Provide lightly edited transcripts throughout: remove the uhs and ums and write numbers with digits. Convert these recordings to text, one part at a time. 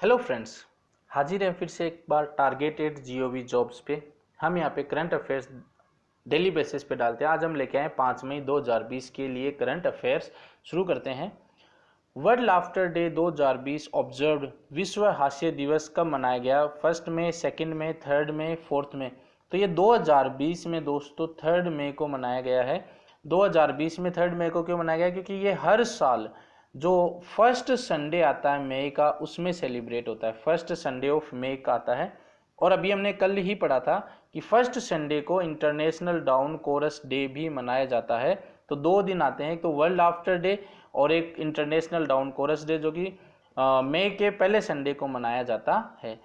Hello friends, हाजिर हैं फिर से एक बार टारगेटेड जीओवी जॉब्स पे। हम यहाँ पे करंट अफेयर्स डेली बेसिस पे डालते हैं। आज हम लेके आए 5 मई 2020 के लिए करंट अफेयर्स। शुरू करते हैं। World laughter day 2020 observed. विश्व हास्य दिवस कब मनाया गया? 1 मई, 2 मई, 3 मई, 4 मई। तो ये 2020 में दोस्तों 3 मई को मनाया गया है। 2020 में 3 मई को क्यों मनाया गया? क्योंकि ये हर साल जो फर्स्ट संडे आता है मई का, उसमें सेलिब्रेट होता है। फर्स्ट संडे ऑफ मई का आता है। और अभी हमने कल ही पढ़ा था कि फर्स्ट संडे को इंटरनेशनल डाउन कोरस डे भी मनाया जाता है। तो 2 दिन आते हैं, तो वर्ल्ड लाफ्टर डे और एक इंटरनेशनल डाउन कोरस डे, जो कि मई के पहले संडे को मनाया जाता है।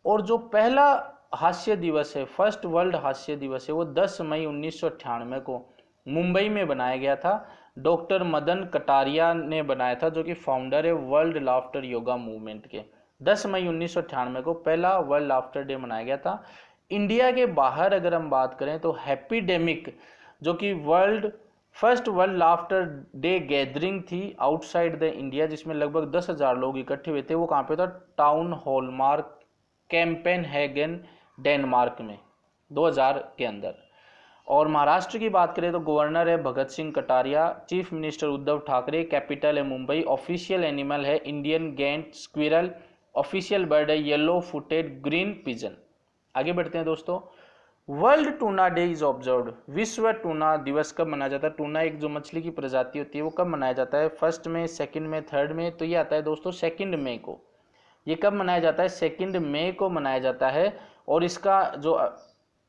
और जो पहला हास्य दिवस है, फर्स्ट वर्ल्ड हास्य दिवस है, वो 10 मई 1998 को मुंबई में बनाया गया था। डॉक्टर मदन कटारिया ने बनाया था, जो कि फाउंडर है वर्ल्ड लाफ्टर योगा मूवमेंट के। 10 मई 1998 को पहला वर्ल्ड लाफ्टर डे मनाया गया था। इंडिया के बाहर अगर हम बात करें तो हैप्पीडेमिक, जो कि first world laughter day gathering थी आउटसाइड द इंडिया, जिसमें लगभग 10,000 लोग इकट्ठे हुए थे, वो कहाँ पे था? टाउन हॉलमार्क कैंपेनहेगन डेनमार्क में 2000 के अंदर। और महाराष्ट्र की बात करें तो गवर्नर है Bhagat Singh Kataria, chief minister Uddhav Thackeray, capital है मुंबई, ऑफिशियल एनिमल है Indian giant squirrel, official bird है येलो फुटेड ग्रीन पिजन। आगे बढ़ते हैं दोस्तों। World tuna day is observed. विश्व टूना दिवस कब मनाया जाता है? टूना एक जो मछली की प्रजाति होती है, वो कब मनाया जाता है? 1 मई, 2 मई, 3 मई। तो ये आता है दोस्तों 2 मई को। ये कब मनाया जाता है? 2 मई को मनाया जाता है। और इसका जो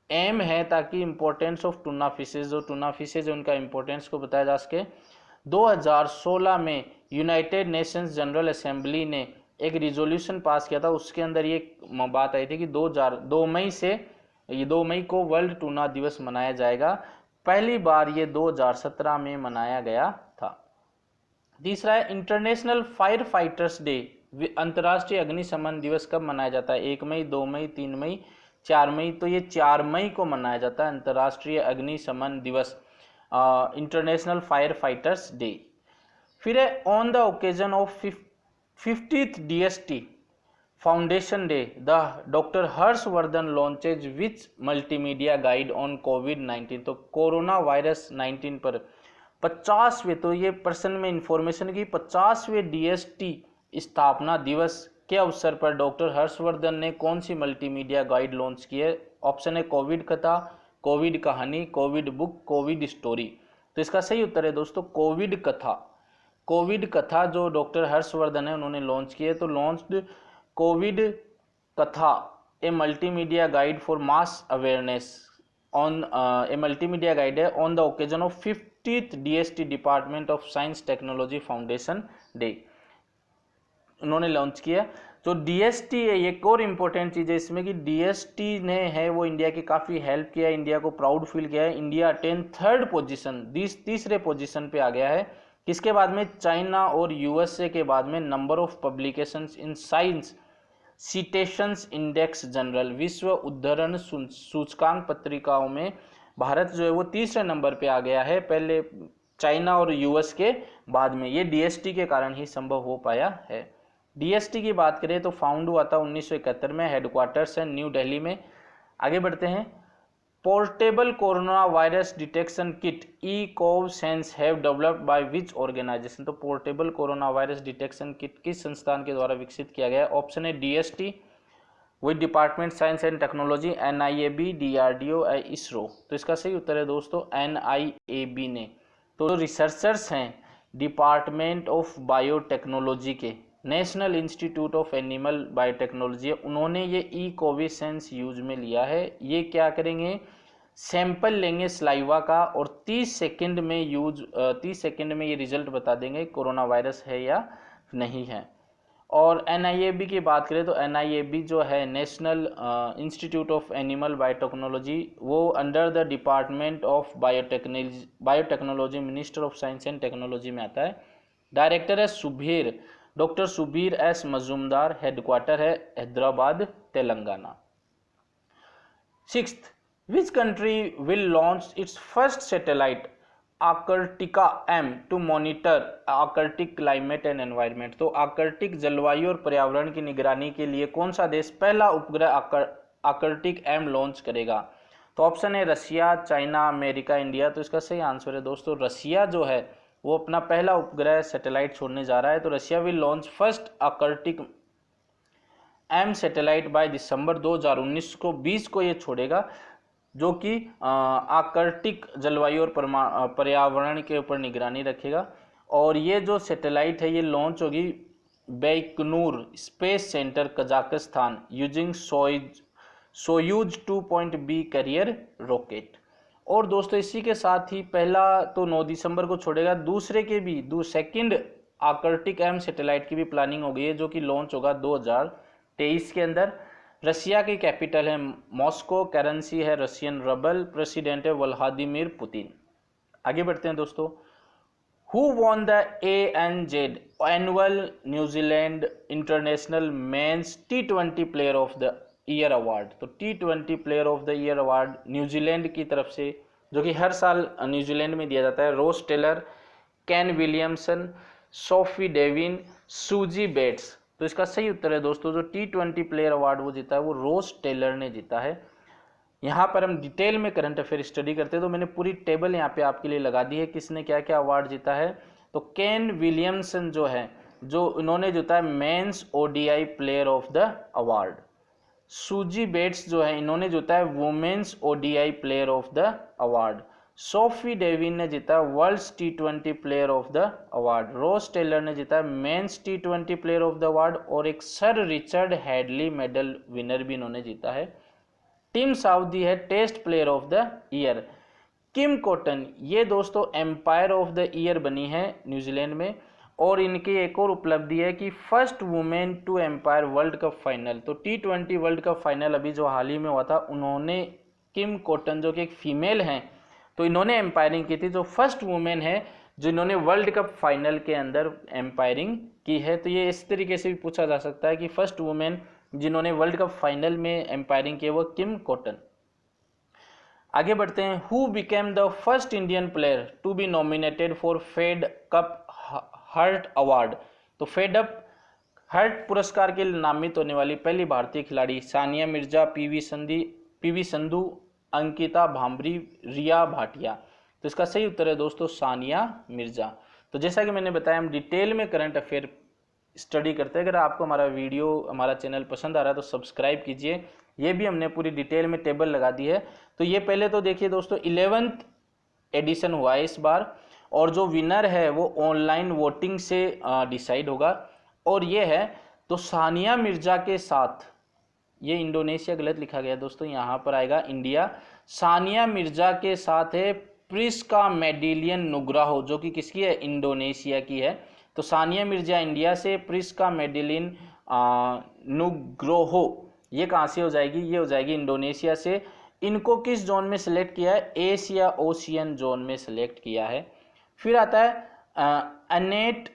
एम है, ताकि इंपॉर्टेंस ऑफ टूना फिशेज, जो टूना फिशेज है उनका इंपॉर्टेंस को बताया जा सके। 2016 में यूनाइटेड नेशंस जनरल असेंबली ने एक रिजोल्यूशन पास किया था, उसके अंदर ये बात आई थी कि 2 मई को वर्ल्ड टूना दिवस मनाया जाएगा। पहली बार ये 2017 में मनाया गया था। तीसरा है इंटरनेशनल फायर फाइटर्स डे। अंतर्राष्ट्रीय अग्निशमन दिवस कब मनाया जाता है? 1 मई, 2 मई, 3 मई, 4 मई। तो ये 4 मई को मनाया जाता है अंतर्राष्ट्रीय अग्निशमन दिवस, इंटरनेशनल फायर फाइटर्स डे। फिर है on the occasion of 50th DST foundation day, the doctor Harshvardhan launches which multimedia guide on कोविड-19। तो कोरोना वायरस 19 पर 50वें, तो ये पर्सन में इंफॉर्मेशन की 50वें DST स्थापना दिवस के अवसर पर डॉक्टर हर्षवर्धन ने कौन सी मल्टीमीडिया गाइड लॉन्च की है? ऑप्शन है कोविड कथा, कोविड कहानी, कोविड बुक, कोविड स्टोरी। तो इसका सही उत्तर है दोस्तों कोविड कथा। कोविड कथा जो डॉक्टर हर्षवर्धन है उन्होंने लॉन्च की है। तो launched COVID Katha, a multimedia guide for mass awareness on a multimedia guide है on the occasion of 50th DST department of science technology foundation day, उन्होंने लॉन्च किया। जो DST है, एक और इम्पोर्टेंट चीज़ है इसमें कि DST ने है वो इंडिया की काफ़ी हेल्प किया है, इंडिया को प्राउड फील किया है। इंडिया अटेन 3rd पोजीशन, तीसरे पोजीशन पे आ गया है। किसके बाद में? चाइना और USA के बाद में number of publications in science citations index journal, विश्व उद्धरण सूचकांक पत्रिकाओं में भारत जो है वो 3रे नंबर पे आ गया है, पहले चाइना और US के बाद में। ये DST के कारण ही संभव हो पाया है। DST की बात करें तो फाउंड हुआ था 1971 में, हेडक्वार्टर्स है न्यू दिल्ली में। आगे बढ़ते हैं। Portable corona virus detection kit eCovSens have developed by which organisation. तो portable corona virus detection kit किस संस्थान के द्वारा विकसित किया गया है? ऑप्शन है DST with department science and technology, NIAB, DRDO, ISRO. तो इसका सही उत्तर है दोस्तों NIAB ने। तो जो रिसर्चर्स हैं डिपार्टमेंट ऑफ बायोटेक्नोलॉजी के, national institute of animal biotechnology, उन्होंने ये ई-कोविसेंस यूज में लिया है। ये क्या करेंगे? सैंपल लेंगे स्लाइवा का और 30 सेकंड में ये रिजल्ट बता देंगे कोरोना वायरस है या नहीं है। और NIAB की बात करें तो NIAB जो है national institute of animal biotechnology, वो under the department of biotechnology, minister of science and technology में आता है। डायरेक्टर है doctor Subir S Majumdar, headquarter है Hyderabad, Telangana. 6th, which country will launch its first satellite Arktika M to monitor Arctic climate and environment. तो Arctic जलवायु और पर्यावरण की निगरानी के लिए कौन सा देश पहला उपग्रह आर्कटिक एम लॉन्च करेगा? तो ऑप्शन है रसिया, चाइना, अमेरिका, इंडिया। तो इसका सही आंसर है दोस्तों रसिया जो है वो अपना पहला उपग्रह सैटेलाइट छोड़ने जा रहा है। तो Russia will launch first Arctic M satellite by December 2019 को 20 को ये छोड़ेगा, जो कि आर्कटिक जलवायु और पर्यावरण के ऊपर निगरानी रखेगा। और ये जो सैटेलाइट है ये लॉन्च होगी Baikonur space centre Kazakhstan using Soyuz 2.B carrier rocket. और दोस्तों इसी के साथ ही पहला तो 9 दिसंबर को छोड़ेगा, दूसरे के भी सेकंड आर्कटिक एम सैटेलाइट की भी प्लानिंग हो गई है, जो कि लॉन्च होगा 2023 के अंदर। रशिया की कैपिटल है मॉस्को, करेंसी है रशियन रबल, प्रेसिडेंट है व्लादिमीर पुतिन। आगे बढ़ते हैं दोस्तों। Who won the ANZ annual New Zealand international men's T20 player of the year award? तो T20 player of the year award New Zealand की तरफ से, जो कि हर साल न्यूजीलैंड में दिया जाता है, Ross Taylor, Kane Williamson, Sophie Devine, Suzie Bates. तो इसका सही उत्तर है दोस्तों जो T20 प्लेयर अवार्ड वो जीता है वो रोस टेलर ने जीता है। यहाँ पर हम डिटेल में करंट अफेयर स्टडी करते हैं, तो मैंने पूरी टेबल यहाँ पे आपके लिए लगा दी है किसने क्या क्या अवार्ड जीता है। तो केन विलियमसन जो है जो इन्होंने जीता है men's ODI player of the award. Suzie Bates जो है इन्होंने जीता है women's ODI player of the award. Sophie Devine ने जीता world's T20 player of the award. Ross Taylor ने जीता men's T20 player of the award. और एक sir Richard Hadlee medal winner भी इन्होंने जीता है। टिम साउदी है test player of the year. Kim Cotton ये दोस्तों एम्पायर ऑफ द ईयर बनी है न्यूजीलैंड में। और इनकी एक और उपलब्धि है कि first women to umpire world cup final. तो T20 वर्ल्ड कप फाइनल अभी जो हाल ही में हुआ था, उन्होंने किम कॉटन जो कि एक फीमेल हैं, तो इन्होंने एम्पायरिंग की थी, जो फर्स्ट वुमेन है जिन्होंने वर्ल्ड कप फाइनल के अंदर एम्पायरिंग की है। तो ये इस तरीके से भी पूछा जा सकता है कि फर्स्ट वुमेन जिन्होंने वर्ल्ड कप फाइनल में एम्पायरिंग की है वो किम कॉटन। आगे बढ़ते हैं। Who became the first Indian player to be nominated for Fed Cup heart award? तो फेड अप हर्ट पुरस्कार के लिए नामित होने वाली पहली भारतीय खिलाड़ी सानिया मिर्जा, पीवी संधू, अंकिता भांबरी, रिया भाटिया। तो इसका सही उत्तर है दोस्तों सानिया मिर्जा। तो जैसा कि मैंने बताया हम डिटेल में करंट अफेयर स्टडी करते हैं। अगर आपको हमारा वीडियो हमारा चैनल पसंद आ रहा है तो सब्सक्राइब कीजिए। ये भी हमने पूरी डिटेल में टेबल लगा दी है। तो ये पहले तो देखिए दोस्तों 11th एडिशन हुआ है इस बार, और जो विनर है वो ऑनलाइन वोटिंग से डिसाइड होगा। और ये है तो सानिया मिर्जा के साथ, ये इंडोनेशिया गलत लिखा गया दोस्तों, यहाँ पर आएगा इंडिया। सानिया मिर्जा के साथ है प्रिस्का मेडिलियन नुग्रोहो, जो कि किसकी है इंडोनेशिया की है। तो सानिया मिर्जा इंडिया से, प्रिस्का मेडिलिन नुग्रोहो ये कहाँ से हो जाएगी? ये हो जाएगी इंडोनेशिया से। इनको किस जोन में सिलेक्ट किया है? एशिया ओशियन जोन में सिलेक्ट किया है। फिर आता है अनेट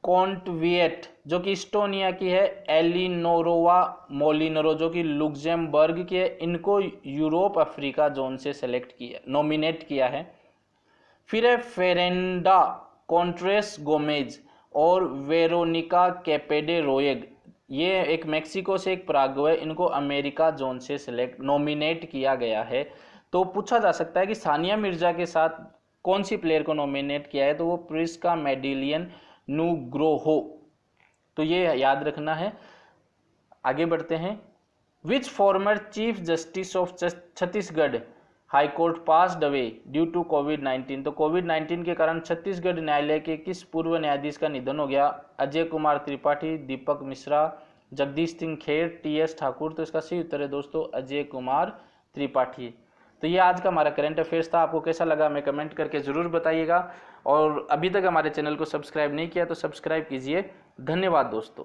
कॉन्टविएट जो कि इस्टोनिया की है, एलिनोरोवा मोलिनरो जो कि लुक्सेमबर्ग की है। इनको यूरोप अफ्रीका जोन से सेलेक्ट किया, नॉमिनेट किया है। फिर है फेरेंडा कॉन्ट्रेस गोमेज और वेरोनिका कैपेडे रोयग, ये एक मेक्सिको से एक पराग्वे, इनको अमेरिका जोन से सिलेक्ट नॉमिनेट किया गया है। तो पूछा जा सकता है कि सानिया मिर्जा के साथ कौन सी प्लेयर को नॉमिनेट किया है? तो वो प्रिस्का मेडिलियन नुग्रोहो, तो ये याद रखना है। आगे बढ़ते हैं। Which former chief justice of Chhattisgarh high court passed away due to कोविड-19? तो कोविड-19 के कारण छत्तीसगढ़ न्यायालय के किस पूर्व न्यायाधीश का निधन हो गया? अजय कुमार त्रिपाठी, दीपक मिश्रा, जगदीश सिंह खेर, TS ठाकुर। तो इसका सही उत्तर है दोस्तों अजय कुमार त्रिपाठी। तो ये आज का हमारा करंट अफेयर्स था। आपको कैसा लगा हमें कमेंट करके ज़रूर बताइएगा। और अभी तक हमारे चैनल को सब्सक्राइब नहीं किया तो सब्सक्राइब कीजिए। धन्यवाद दोस्तों।